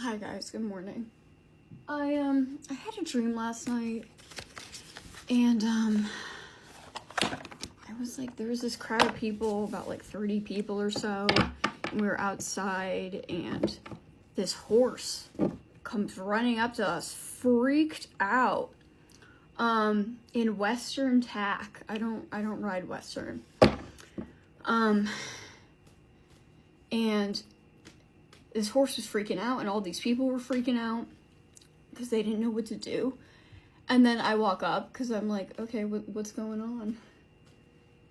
Hi guys, good morning. I had a dream last night, and I was like, there was this crowd of people, about like 30 people or so, and we were outside, and this horse comes running up to us, freaked out. In Western Tack. I don't ride Western. And this horse was freaking out, and all these people were freaking out because they didn't know what to do. And then I walk up because I'm like, okay, what's going on?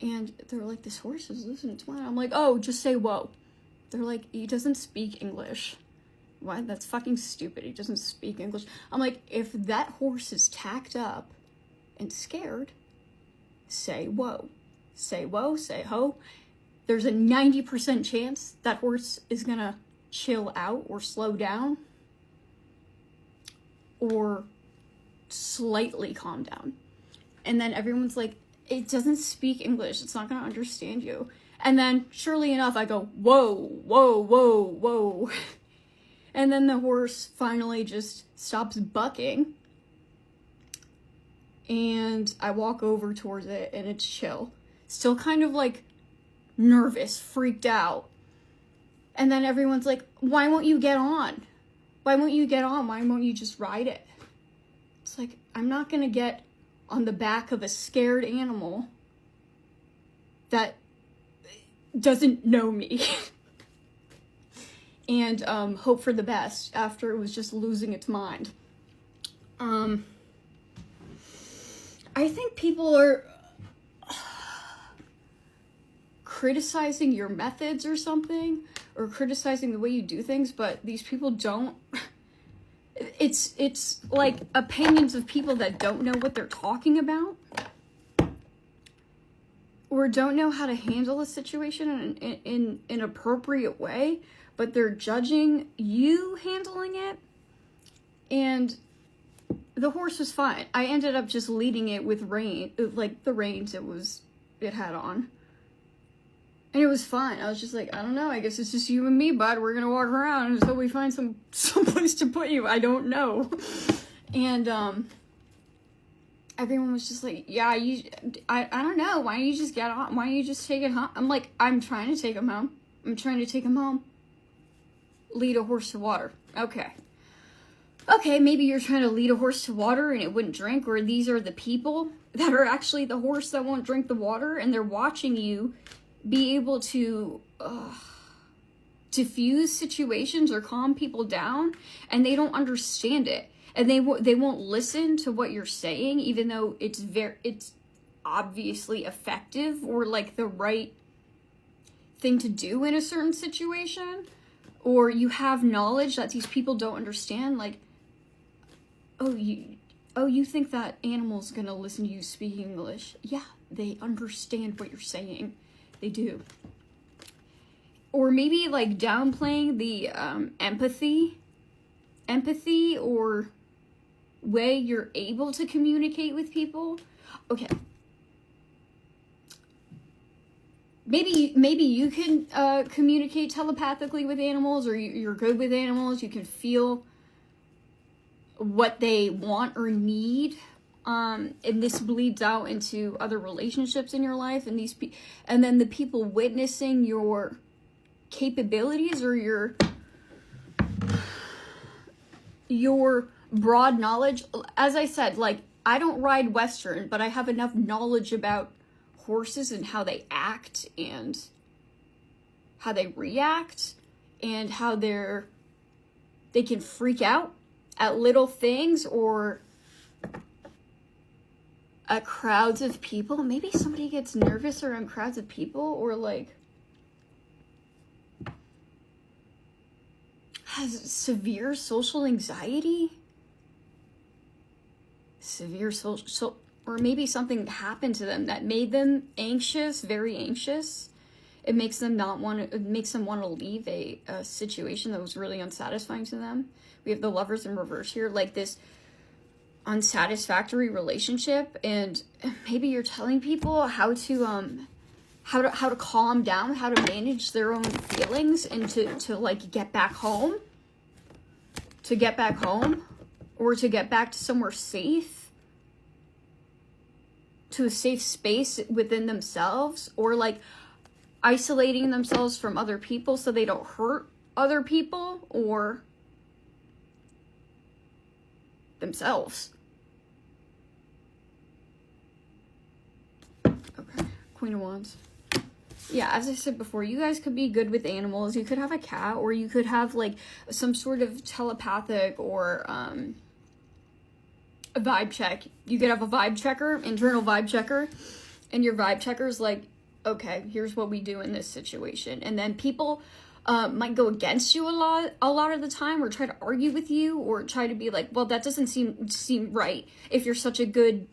And they're like, this horse is listening to mine. I'm like, oh, just say whoa. They're like, he doesn't speak English. Why? That's fucking stupid. He doesn't speak English. I'm like, if that horse is tacked up and scared, say whoa. Say whoa, say ho. There's a 90% chance that horse is gonna chill out or slow down or slightly calm down. And then everyone's like, it doesn't speak English, it's not gonna understand you. And then surely enough, I go, whoa, whoa, whoa, whoa. And then the horse finally just stops bucking, and I walk over towards it, and it's chill. Still kind of like nervous, freaked out. And then everyone's like, why won't you get on? Why won't you get on? Why won't you just ride it? It's like, I'm not gonna get on the back of a scared animal that doesn't know me. And hope for the best after it was just losing its mind. I think people are criticizing your methods or something, or criticizing the way you do things, but these people don't. It's like opinions of people that don't know what they're talking about, or don't know how to handle a situation in an appropriate way, but they're judging you handling it. And the horse was fine. I ended up just leading it with the reins it had on. And it was fine. I was just like, I don't know, I guess it's just you and me, bud. We're gonna walk around until we find some place to put you. I don't know. And everyone was just like, yeah, I don't know. Why don't you just get on? Why don't you just take it home? I'm like, I'm trying to take him home. Lead a horse to water. Okay, maybe you're trying to lead a horse to water and it wouldn't drink, or these are the people that are actually the horse that won't drink the water, and they're watching you be able to diffuse situations or calm people down, and they don't understand it, and they won't listen to what you're saying, even though it's obviously effective or like the right thing to do in a certain situation. Or you have knowledge that these people don't understand, like, you think that animal's gonna listen to you speaking English? Yeah, they understand what you're saying. They do. Or maybe like downplaying the empathy or way you're able to communicate with people. Okay. Maybe you can communicate telepathically with animals, or you're good with animals. You can feel what they want or need. And this bleeds out into other relationships in your life, and and then the people witnessing your capabilities or your broad knowledge. As I said, like, I don't ride Western, but I have enough knowledge about horses and how they act and how they react and how they can freak out at little things or at crowds of people. Maybe somebody gets nervous around crowds of people, or like has severe social anxiety, or maybe something happened to them that made them anxious, very anxious. It makes them want to leave a situation that was really unsatisfying to them. We have the Lovers in reverse here, like this unsatisfactory relationship, and maybe you're telling people how to calm down, how to manage their own feelings, and to like get back home. to get back home or to get back to somewhere safe, to a safe space within themselves, or like isolating themselves from other people so they don't hurt other people or themselves. Okay, Queen of Wands. Yeah, as I said before, you guys could be good with animals. You could have a cat, or you could have like some sort of telepathic or a vibe check. You could have a vibe checker, internal vibe checker, and your vibe checker's like, okay, here's what we do in this situation. And then people might go against you a lot of the time, or try to argue with you, or try to be like, well, that doesn't seem right. If you're such a good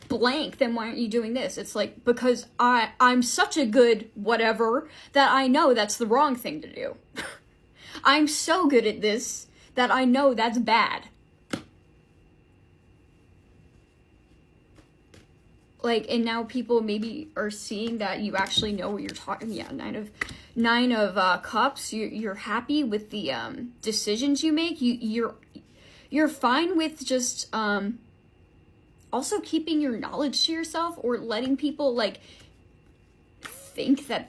blank, then why aren't you doing this? It's like, because I'm such a good whatever that I know that's the wrong thing to do. I'm so good at this that I know that's bad. Like, and now people maybe are seeing that you actually know what you're talking. Yeah, nine of cups. You're happy with the decisions you make. You're fine with just also keeping your knowledge to yourself, or letting people like think that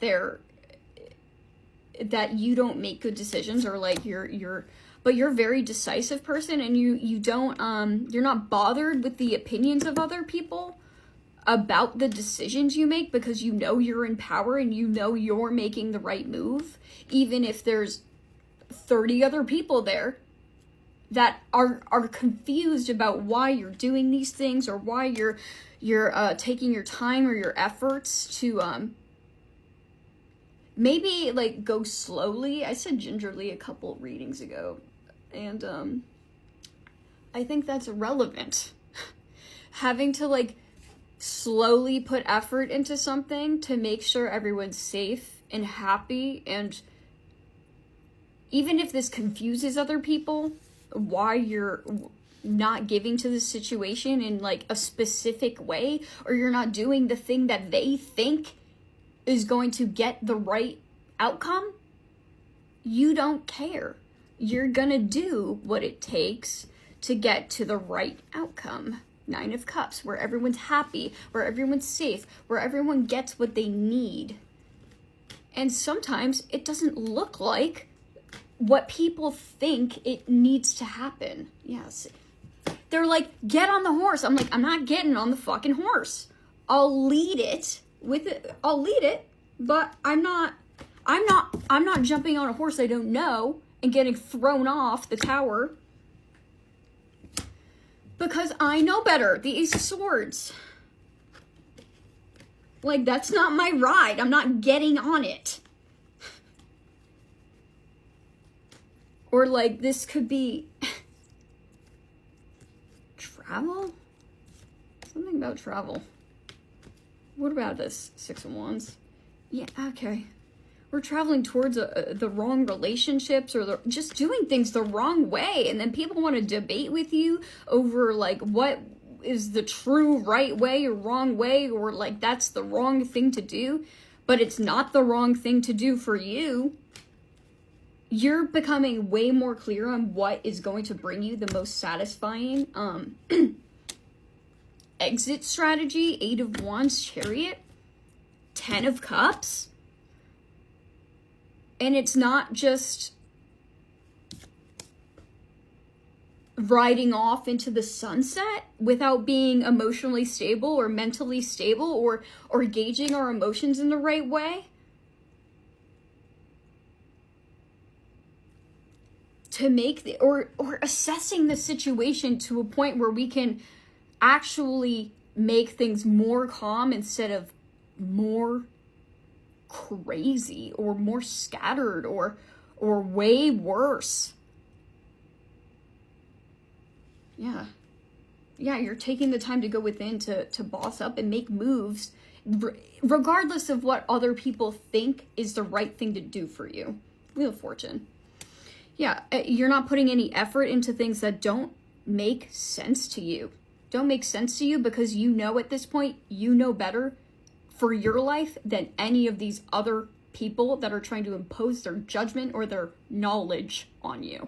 you don't make good decisions, or like but you're a very decisive person, and you don't you're not bothered with the opinions of other people about the decisions you make, because you know you're in power and you know you're making the right move, even if there's 30 other people there that are confused about why you're doing these things, or why you're taking your time or your efforts to maybe like go slowly. I said gingerly a couple readings ago, and I think that's irrelevant. Having to like slowly put effort into something to make sure everyone's safe and happy, and even if this confuses other people, why you're not giving to the situation in like a specific way, or you're not doing the thing that they think is going to get the right outcome, you don't care. You're gonna do what it takes to get to the right outcome. 9 of Cups, where everyone's happy, where everyone's safe, where everyone gets what they need. And sometimes it doesn't look like what people think it needs to happen. Yes. They're like, get on the horse. I'm like, I'm not getting on the fucking horse. I'll lead it, but I'm not jumping on a horse I don't know and getting thrown off the tower. Because I know better. The Ace of Swords. Like, that's not my ride. I'm not getting on it. Or like, this could be travel? Something about travel. What about this 6 of Wands? Yeah, okay. We're traveling towards the wrong relationships, or just doing things the wrong way. And then people want to debate with you over like what is the true right way or wrong way, or like that's the wrong thing to do, but it's not the wrong thing to do for you. You're becoming way more clear on what is going to bring you the most satisfying exit strategy. 8 of Wands, Chariot, 10 of Cups. And it's not just riding off into the sunset without being emotionally stable or mentally stable, or gauging our emotions in the right way. To make or assessing the situation to a point where we can actually make things more calm instead of more crazy or more scattered or way worse. Yeah, you're taking the time to go within to boss up and make moves regardless of what other people think is the right thing to do for you. Wheel of Fortune. Yeah, you're not putting any effort into things that don't make sense to you. Don't make sense to you because you know at this point, you know better for your life than any of these other people that are trying to impose their judgment or their knowledge on you.